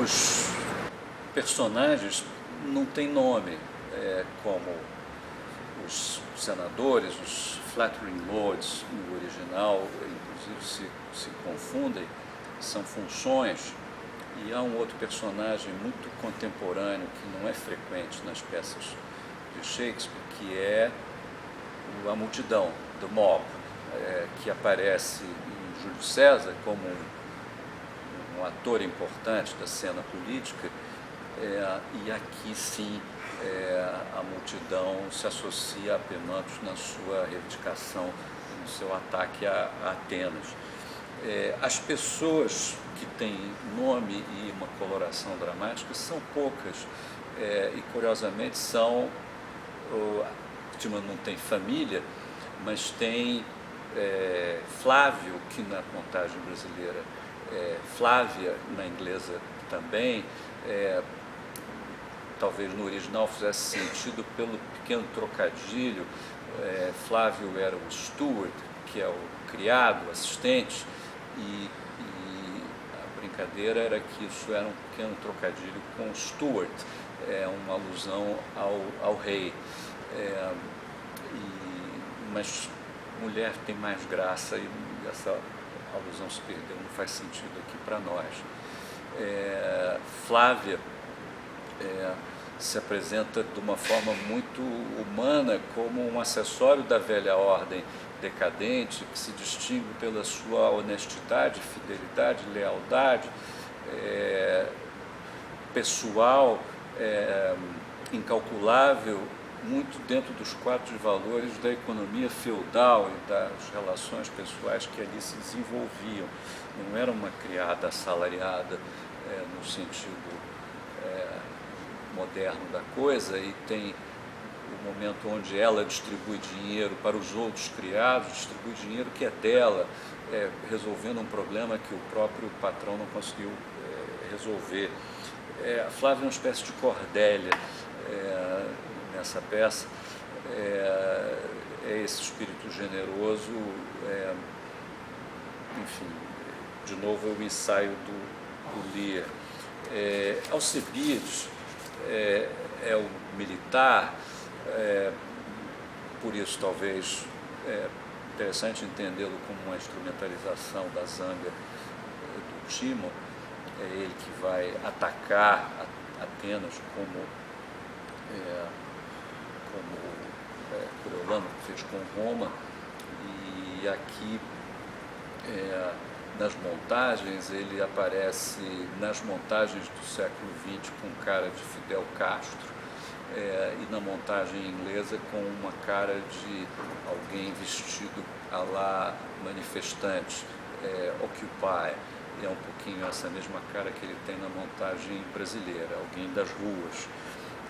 Os personagens não têm nome, como os senadores, os Flattering Lords no original, inclusive se confundem, são funções. E há um outro personagem muito contemporâneo que não é frequente nas peças de Shakespeare, que é a multidão, the mob, que aparece em Júlio César como um ator importante da cena política, e aqui sim a multidão se associa a Pemantos na sua reivindicação, no seu ataque a Atenas. As pessoas que têm nome e uma coloração dramática são poucas, e curiosamente são, Timon não tem família, mas tem Flávio, que na contagem brasileira Flávia, na inglesa também, talvez no original fizesse sentido pelo pequeno trocadilho. Flávio era o steward, que é o criado, o assistente, e a brincadeira era que isso era um pequeno trocadilho com Stuart, uma alusão ao rei. Mas mulher tem mais graça e essa alusão se perdeu, não faz sentido aqui para nós. Flávia se apresenta de uma forma muito humana, como um acessório da velha ordem decadente, que se distingue pela sua honestidade, fidelidade, lealdade pessoal, incalculável, muito dentro dos quadros de valores da economia feudal e das relações pessoais que ali se desenvolviam. Não era uma criada assalariada no sentido moderno da coisa, e tem o momento onde ela distribui dinheiro para os outros criados, distribui dinheiro que é dela, resolvendo um problema que o próprio patrão não conseguiu resolver. A Flávia é uma espécie de Cordélia nessa peça, esse espírito generoso, enfim, de novo o ensaio do Lear. Alcebiades é o militar, por isso talvez interessante entendê-lo como uma instrumentalização da zanga do Timon. É ele que vai atacar Atenas como Coriolano fez com Roma, e aqui nas montagens ele aparece nas montagens do século XX com cara de Fidel Castro, e na montagem inglesa com uma cara de alguém vestido à la manifestante, Occupy. É um pouquinho essa mesma cara que ele tem na montagem brasileira, alguém das ruas,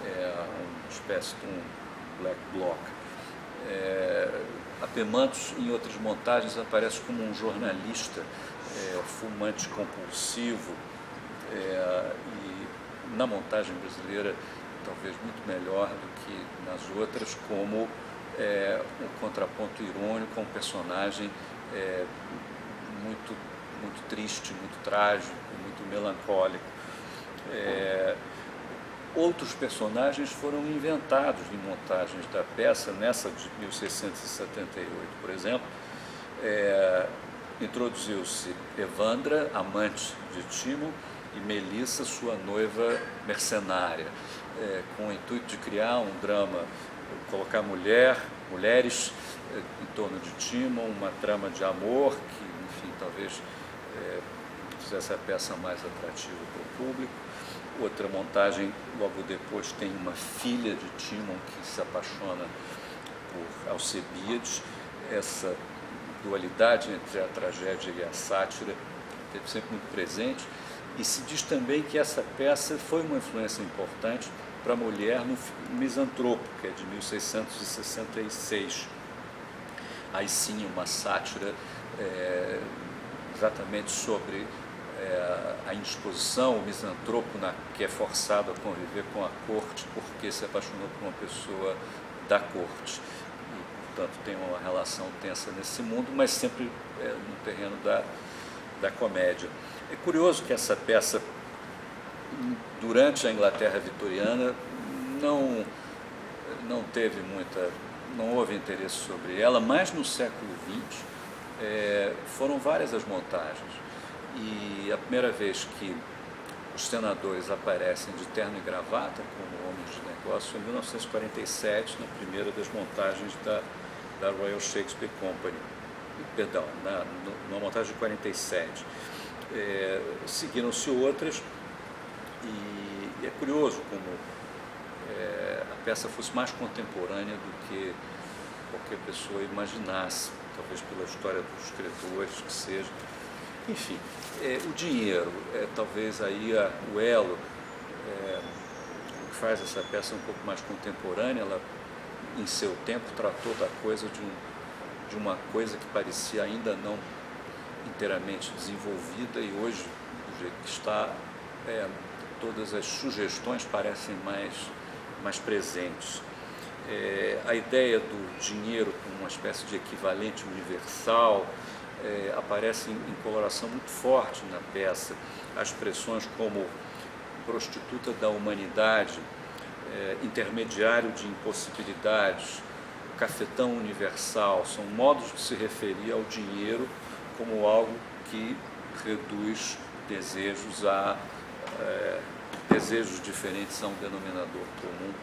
uma espécie de um black bloc. A Pemantos, em outras montagens, aparece como um jornalista, fumante compulsivo, e na montagem brasileira, talvez muito melhor do que nas outras, como um contraponto irônico a um personagem muito triste, muito trágico, muito melancólico. Outros personagens foram inventados em montagens da peça. Nessa de 1678, por exemplo, introduziu-se Evandra, amante de Timon, e Melissa, sua noiva mercenária, com o intuito de criar um drama, colocar mulheres em torno de Timon, uma trama de amor que, enfim, talvez fizesse a peça mais atrativa para o público. Outra montagem, logo depois, tem uma filha de Timon que se apaixona por Alcebiades. Essa dualidade entre a tragédia e a sátira esteve sempre muito presente, e se diz também que essa peça foi uma influência importante para a mulher no Misantropo, que é de 1666. Aí sim, uma sátira exatamente sobre a indisposição, o misantropo que é forçado a conviver com a corte porque se apaixonou por uma pessoa da corte. E, portanto, tem uma relação tensa nesse mundo, mas sempre no terreno da comédia. É curioso que essa peça durante a Inglaterra vitoriana não houve interesse sobre ela, mas no século XX foram várias as montagens. E a primeira vez que os senadores aparecem de terno e gravata como homens de negócio foi em 1947, na primeira das montagens da Royal Shakespeare Company, perdão, na montagem de 47. Seguiram-se outras e é curioso como a peça fosse mais contemporânea do que qualquer pessoa imaginasse, talvez pela história dos escritores que seja. Enfim, o dinheiro talvez aí o elo que faz essa peça um pouco mais contemporânea. Ela, em seu tempo, tratou da coisa de uma coisa que parecia ainda não inteiramente desenvolvida, e hoje, do jeito que está, todas as sugestões parecem mais presentes. A ideia do dinheiro como uma espécie de equivalente universal aparece em coloração muito forte na peça. As expressões como prostituta da humanidade, intermediário de impossibilidades, cafetão universal, são modos de se referir ao dinheiro como algo que reduz desejos diferentes a um denominador comum.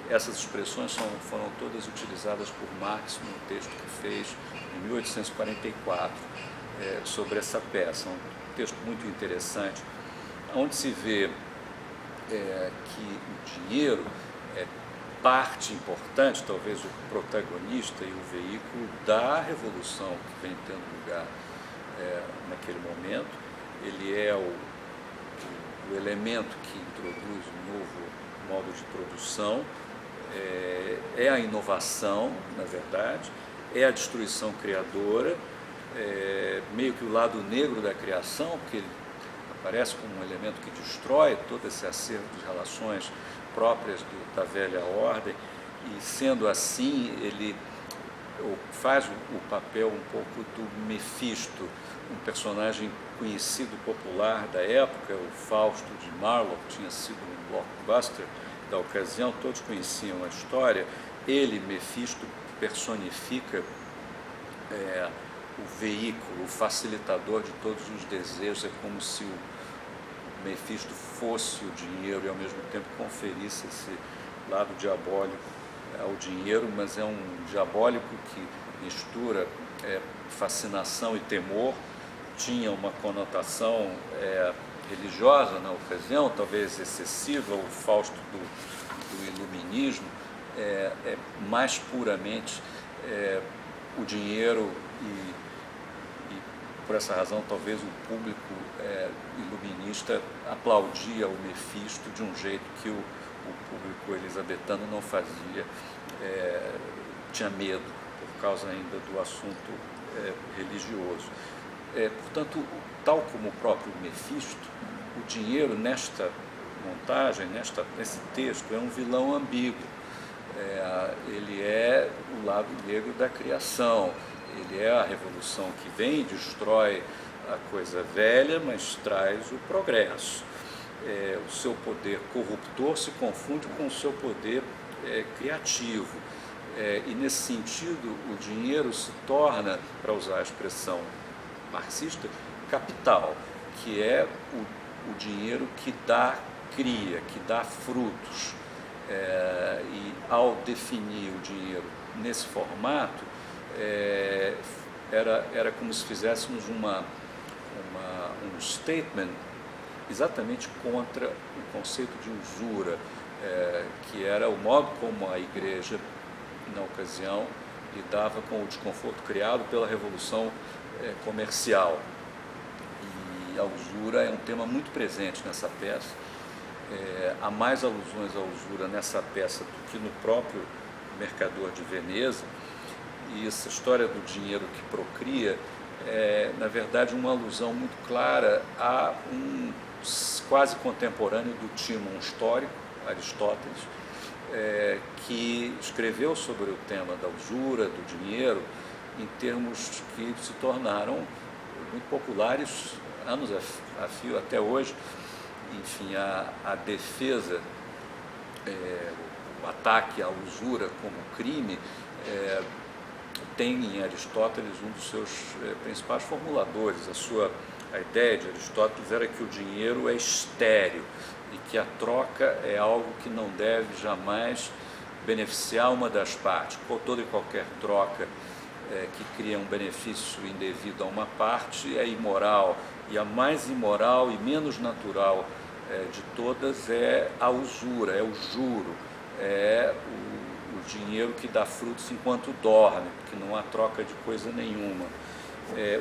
Essas expressões foram todas utilizadas por Marx no texto que fez em 1844 sobre essa peça. Um texto muito interessante, onde se vê que o dinheiro é parte importante, talvez o protagonista e o veículo da revolução que vem tendo lugar naquele momento. Ele é o elemento que introduz um novo modo de produção, é a inovação, na verdade, é a destruição criadora, meio que o lado negro da criação, porque ele aparece como um elemento que destrói todo esse acervo de relações próprias da velha ordem, e sendo assim, ele faz o papel um pouco do Mefisto, um personagem conhecido, popular da época. O Fausto de Marlowe tinha sido um blockbuster da ocasião, todos conheciam a história. Ele, Mefisto, personifica o veículo, o facilitador de todos os desejos. É como se o Mefisto fosse o dinheiro e ao mesmo tempo conferisse esse lado diabólico ao dinheiro, mas é um diabólico que mistura fascinação e temor. Tinha uma conotação religiosa na ocasião, talvez excessiva. O Fausto do Iluminismo mais puramente o dinheiro, e por essa razão talvez o público iluminista aplaudia o Mefisto de um jeito que o público elisabetano não fazia, tinha medo por causa ainda do assunto religioso. Portanto, tal como o próprio Mefisto, o dinheiro nesta montagem, nesse texto, é um vilão ambíguo. Ele é o lado negro da criação, ele é a revolução que vem e destrói a coisa velha, mas traz o progresso. O seu poder corruptor se confunde com o seu poder criativo. E, nesse sentido, o dinheiro se torna, para usar a expressão marxista, capital, que é o dinheiro que cria, que dá frutos. E, ao definir o dinheiro nesse formato, era como se fizéssemos um statement exatamente contra o conceito de usura, que era o modo como a Igreja, na ocasião, lidava com o desconforto criado pela Revolução Comercial. E a usura é um tema muito presente nessa peça. Há mais alusões à usura nessa peça do que no próprio Mercador de Veneza, e essa história do dinheiro que procria na verdade, uma alusão muito clara a um quase contemporâneo do Timon histórico, Aristóteles, que escreveu sobre o tema da usura, do dinheiro, em termos que se tornaram muito populares anos a fio até hoje. enfim, a defesa, o ataque à usura como crime, tem em Aristóteles um dos seus principais formuladores. A ideia de Aristóteles era que o dinheiro é estéril e que a troca é algo que não deve jamais beneficiar uma das partes. Toda e qualquer troca que cria um benefício indevido a uma parte é imoral, e a mais imoral e menos natural de todas é a usura, é o juro, é o dinheiro que dá frutos enquanto dorme, porque não há troca de coisa nenhuma.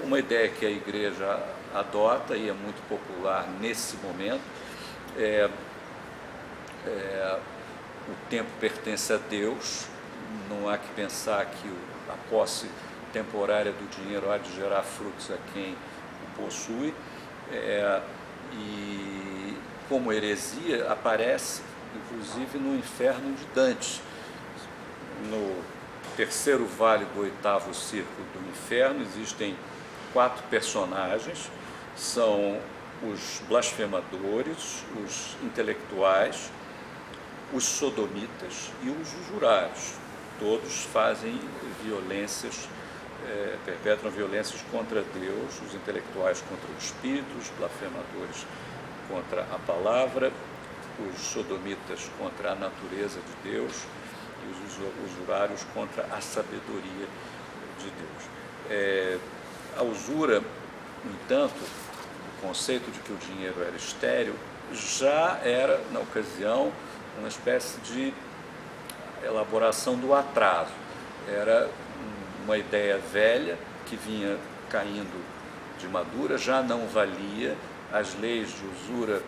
Uma ideia que a igreja adota e é muito popular nesse momento o tempo pertence a Deus, não há que pensar que a posse temporária do dinheiro há de gerar frutos a quem o possui, e como heresia aparece inclusive no inferno de Dante. No terceiro vale do oitavo círculo do inferno existem 4 personagens, são os blasfemadores, os intelectuais, os sodomitas e os usurários. Todos fazem violências, perpetram violências contra Deus, os intelectuais contra o Espírito, os blasfemadores contra a palavra, os sodomitas contra a natureza de Deus e os usurários contra a sabedoria de Deus. A usura, no entanto, o conceito de que o dinheiro era estéril, já era, na ocasião, uma espécie de elaboração do atraso. Era uma ideia velha que vinha caindo de madura, já não valia, as leis de usura